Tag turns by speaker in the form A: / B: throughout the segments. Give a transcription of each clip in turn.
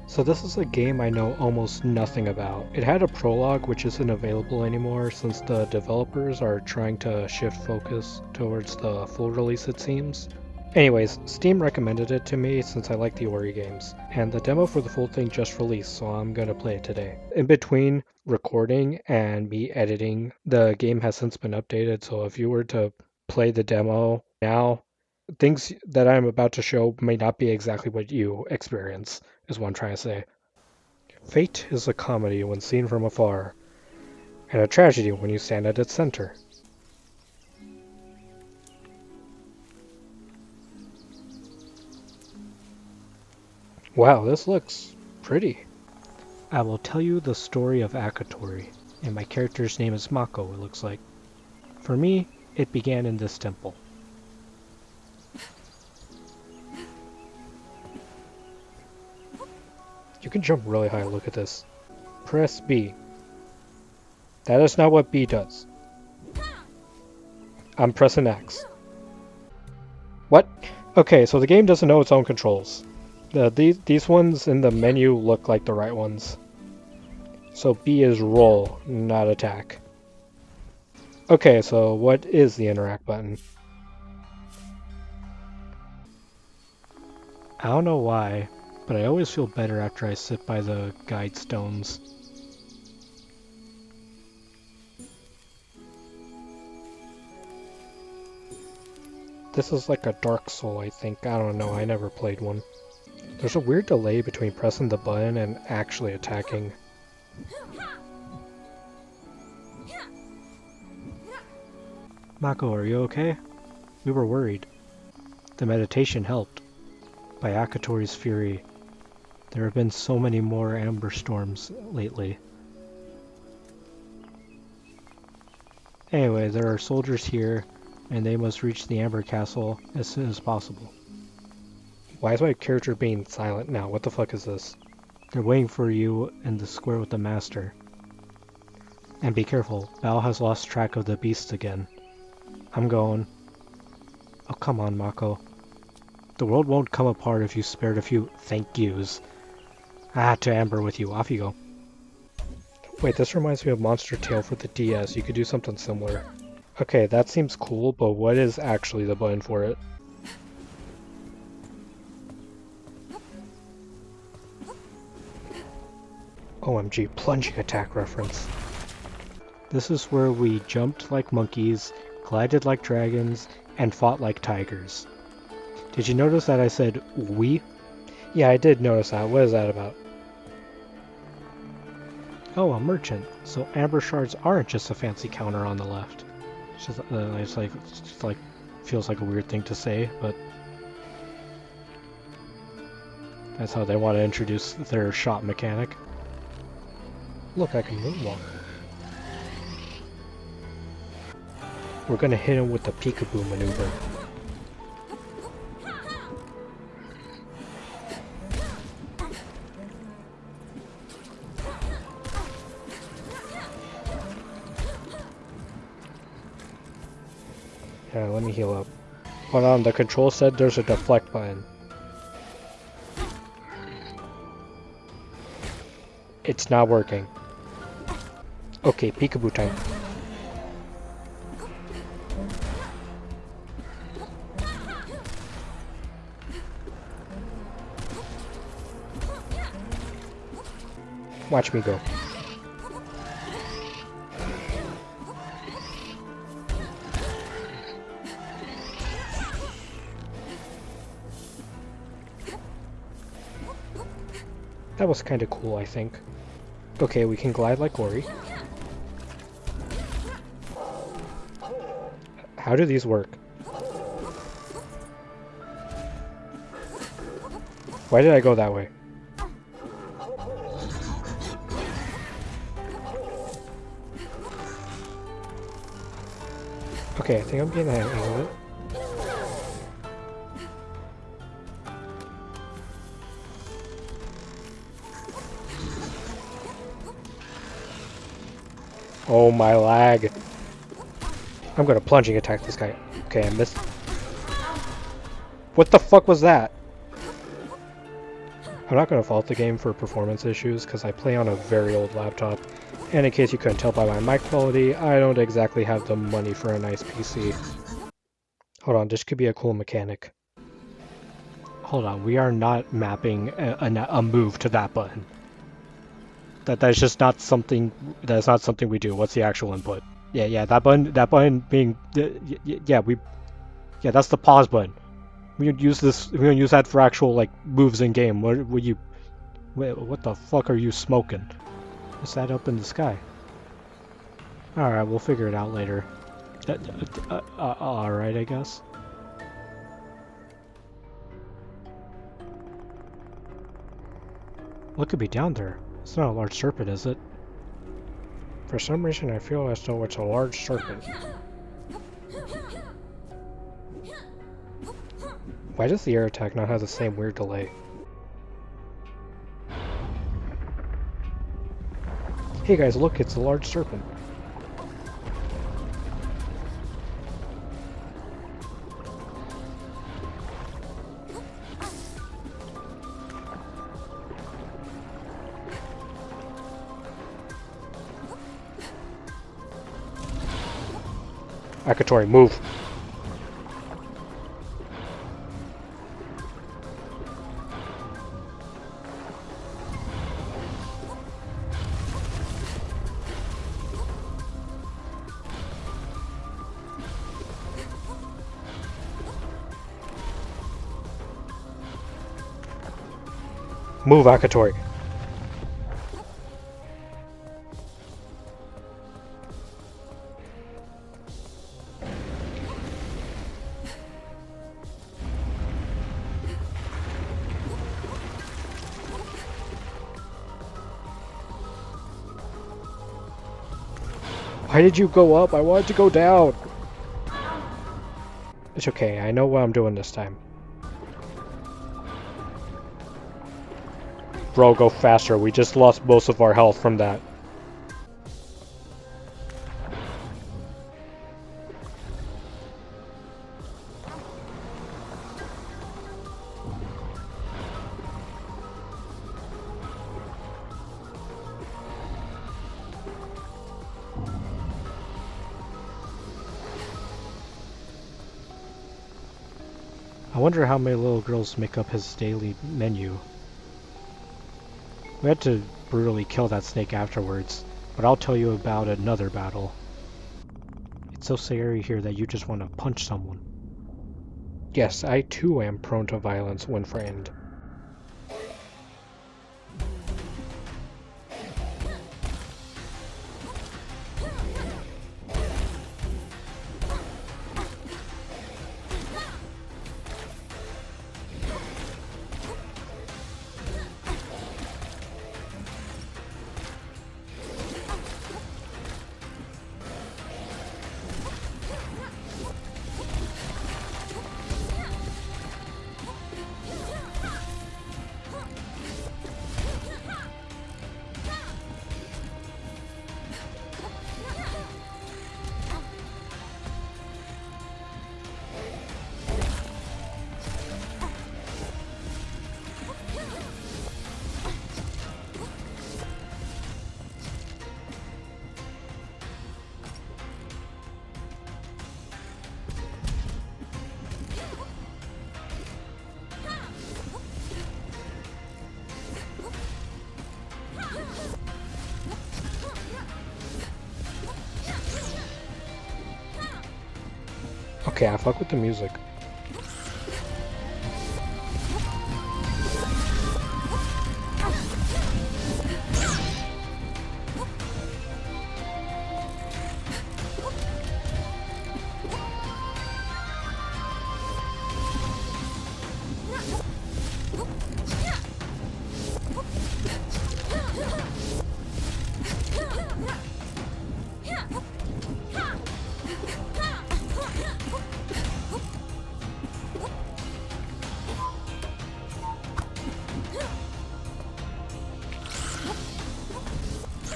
A: So this is a game I know almost nothing about. It had a prologue which isn't available anymore since the developers are trying to shift focus towards the full release it seems. Anyways, Steam recommended it to me since I like the Ori games, and the demo for the full thing just released, so I'm gonna play it today. In between recording and me editing, the game has since been updated, so if you were to play the demo now, things that I'm about to show may not be exactly what you experience, is what I'm trying to say. Fate is a comedy when seen from afar, and a tragedy when you stand at its center. Wow, this looks pretty. I will tell you the story of Akatori, and my character's name is Mako, it looks like. For me, it began in this temple. You can jump really high, look at this. Press B. That is not what B does. I'm pressing X. What? Okay, so the game doesn't know its own controls. These ones in the menu look like the right ones. So B is roll, not attack. Okay, so what is the interact button? I don't know why, but I always feel better after I sit by the guide stones. This is like a Dark Soul, I think. I don't know, I never played one. There's a weird delay between pressing the button and actually attacking. Mako, are you okay? We were worried. The meditation helped. By Akatori's fury, there have been so many more amber storms lately. Anyway, there are soldiers here, and they must reach the Amber Castle as soon as possible. Why is my character being silent now? What the fuck is this? They're waiting for you in the square with the master. And be careful, Bao has lost track of the beasts again. I'm going. Oh, come on, Mako. The world won't come apart if you spared a few thank yous. To Amber with you. Off you go. Wait, this reminds me of Monster Tail for the DS. You could do something similar. Okay, that seems cool, but what is actually the button for it? OMG, plunging attack reference. This is where we jumped like monkeys, glided like dragons, and fought like tigers. Did you notice that I said we? Yeah, I did notice that. What is that about? Oh, a merchant. So amber shards aren't just a fancy counter on the left. It's like feels like a weird thing to say, but that's how they want to introduce their shop mechanic. Look, I can moonwalk. We're gonna hit him with the peekaboo maneuver. Yeah, let me heal up. Hold on, the control said there's a deflect button. It's not working. Okay, peekaboo time. Watch me go. That was kinda cool, I think. Okay, we can glide like Ori. How do these work? Why did I go that way? Okay, I think I'm getting the hang of it. Oh my lag. I'm gonna plunging attack this guy. Okay, I missed. What the fuck was that? I'm not going to fault the game for performance issues because I play on a very old laptop, and in case you couldn't tell by my mic quality, I don't exactly have the money for a nice PC. Hold on, this could be a cool mechanic. Hold on, we are not mapping a move to that button. That's just not something. That's not something we do. What's the actual input? Yeah, that button being. Yeah, that's the pause button. We don't use this. We don't use that for actual like moves in game. What you? Wait, what the fuck are you smoking? What's that up in the sky? All right, we'll figure it out later. All right, I guess. What could be down there? It's not a large serpent, is it? For some reason, I feel as though it's a large serpent. Why does the air attack not have the same weird delay? Hey guys, look, it's a large serpent. Akatori, move! Move, Akatori! Why did you go up? I wanted to go down! It's okay, I know what I'm doing this time. Bro, go faster. We just lost most of our health from that. I wonder how many little girls make up his daily menu. We had to brutally kill that snake afterwards, but I'll tell you about another battle. It's so scary here that you just want to punch someone. Yes, I too am prone to violence when frightened. Okay, I fuck with the music.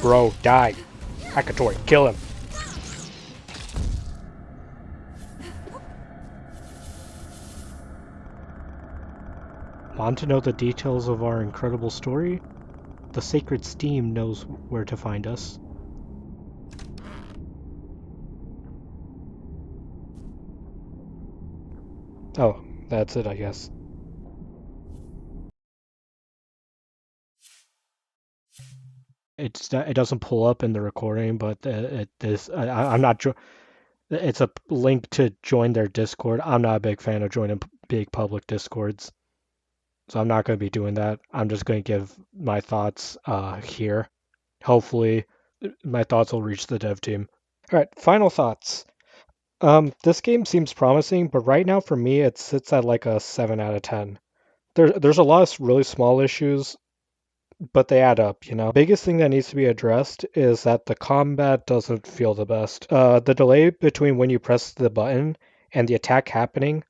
A: Bro, die. Akatori, kill him. Want to know the details of our incredible story? The sacred steam knows where to find us. Oh, that's it, I guess. It doesn't pull up in the recording, but I'm not. It's a link to join their Discord. I'm not a big fan of joining big public Discords, so I'm not going to be doing that. I'm just going to give my thoughts here. Hopefully, my thoughts will reach the dev team. All right, final thoughts. This game seems promising, but right now for me, it sits at like a 7 out of 10. There's a lot of really small issues, but they add up, you know. Biggest thing that needs to be addressed is that the combat doesn't feel the best. The delay between when you press the button and the attack happening,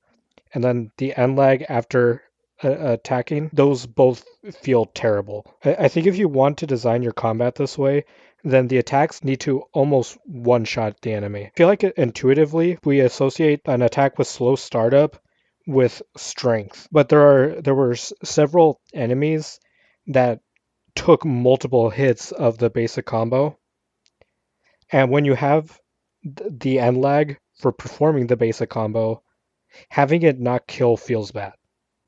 A: and then the end lag after attacking, those both feel terrible. I think if you want to design your combat this way, then the attacks need to almost one-shot the enemy. I feel like intuitively we associate an attack with slow startup with strength, but there were several enemies that took multiple hits of the basic combo, and when you have the end lag for performing the basic combo, having it not kill feels bad.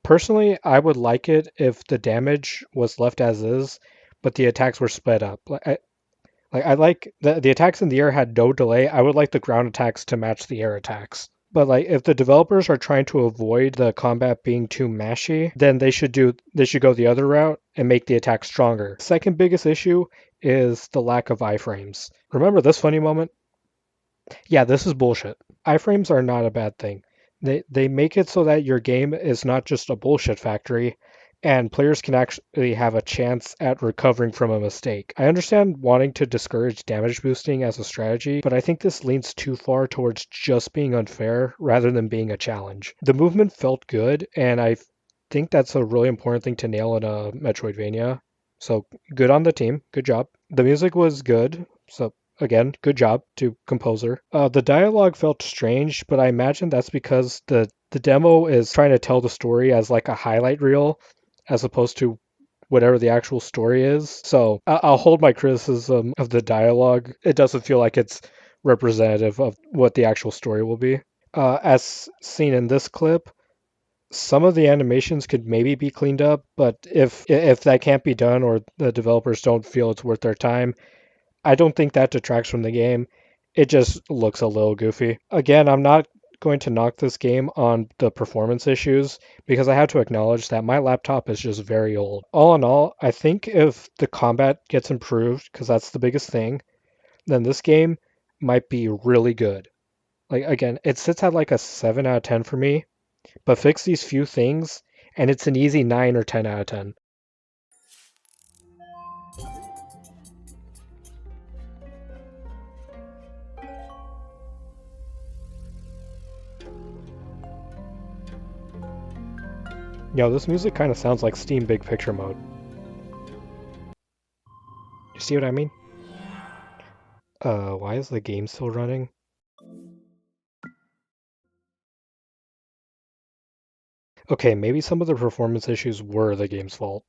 A: Personally, I would like it if the damage was left as is, but the attacks were sped up. I like the attacks in the air had no delay. I would like the ground attacks to match the air attacks. But like if the developers are trying to avoid the combat being too mashy, then they should go the other route and make the attack stronger. Second biggest issue is the lack of iframes. Remember this funny moment? Yeah, this is bullshit. Iframes are not a bad thing. They make it so that your game is not just a bullshit factory and players can actually have a chance at recovering from a mistake. I understand wanting to discourage damage boosting as a strategy, but I think this leans too far towards just being unfair rather than being a challenge. The movement felt good, and I think that's a really important thing to nail in a Metroidvania. So good on the team. Good job. The music was good. So again, good job to composer. The dialogue felt strange, but I imagine that's because the demo is trying to tell the story as like a highlight reel, as opposed to whatever the actual story is. So I'll hold my criticism of the dialogue. It doesn't feel like it's representative of what the actual story will be. As seen in this clip, some of the animations could maybe be cleaned up, but if that can't be done or the developers don't feel it's worth their time, I don't think that detracts from the game. It just looks a little goofy. Again, I'm not going to knock this game on the performance issues because I have to acknowledge that my laptop is just very old. All in all, I think if the combat gets improved, because that's the biggest thing, then this game might be really good. Like again, it sits at like a 7 out of 10 for me, but fix these few things and it's an easy 9 or 10 out of 10. Yo, this music kind of sounds like Steam Big Picture mode. You see what I mean? Why is the game still running? Okay, maybe some of the performance issues were the game's fault.